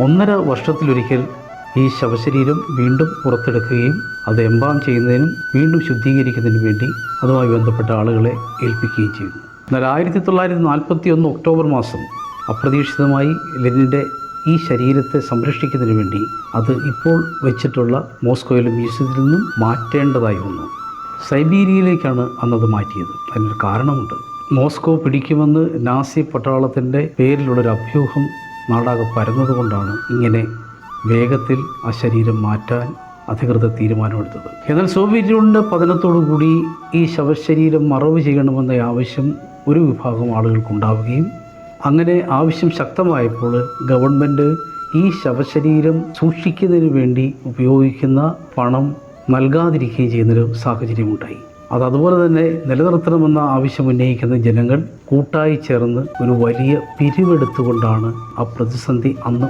1.5 വർഷത്തിലൊരിക്കൽ ഈ ശവശരീരം വീണ്ടും പുറത്തെടുക്കുകയും അത് എംബാം ചെയ്യുന്നതിനും വീണ്ടും ശുദ്ധീകരിക്കുന്നതിനും വേണ്ടി അതുമായി ബന്ധപ്പെട്ട ആളുകളെ ഏൽപ്പിക്കുകയും ചെയ്യുന്നു. എന്നാൽ 1941 ഒക്ടോബർ മാസം അപ്രതീക്ഷിതമായി ലെനിൻ്റെ ഈ ശരീരത്തെ സംരക്ഷിക്കുന്നതിന് വേണ്ടി അത് ഇപ്പോൾ വെച്ചിട്ടുള്ള മോസ്കോയിലെ മ്യൂസിയത്തിൽ നിന്നും മാറ്റേണ്ടതായി വന്നു. സൈബീരിയയിലേക്കാണ് അന്നത് മാറ്റിയത്. അതിനൊരു കാരണമുണ്ട്. മോസ്കോ പിടിക്കുമെന്ന് നാസി പട്ടാളത്തിൻ്റെ പേരിലുള്ളൊരു അഭ്യൂഹം നാടാകെ പരന്നതുകൊണ്ടാണ് ഇങ്ങനെ വേഗത്തിൽ ആ ശരീരം മാറ്റാൻ അധികൃതർ തീരുമാനമെടുത്തത്. എന്നാൽ സോവിയറ്റ് യൂണിയൻ്റെ പതനത്തോടുകൂടി ഈ ശവശരീരം മറവ് ചെയ്യണമെന്ന ആവശ്യം ഒരു വിഭാഗം ആളുകൾക്കുണ്ടാവുകയും അങ്ങനെ ആവശ്യം ശക്തമായപ്പോൾ ഗവൺമെൻറ് ഈ ശവശരീരം സൂക്ഷിക്കുന്നതിന് വേണ്ടി ഉപയോഗിക്കുന്ന പണം നൽകാതിരിക്കുകയും ചെയ്യുന്നൊരു സാഹചര്യമുണ്ടായി. അതുപോലെ തന്നെ നിലനിർത്തണമെന്ന ആവശ്യം ഉന്നയിക്കുന്ന ജനങ്ങൾ കൂട്ടായി ചേർന്ന് ഒരു വലിയ പിരിവെടുത്തുകൊണ്ടാണ് ആ പ്രതിസന്ധി അന്ന്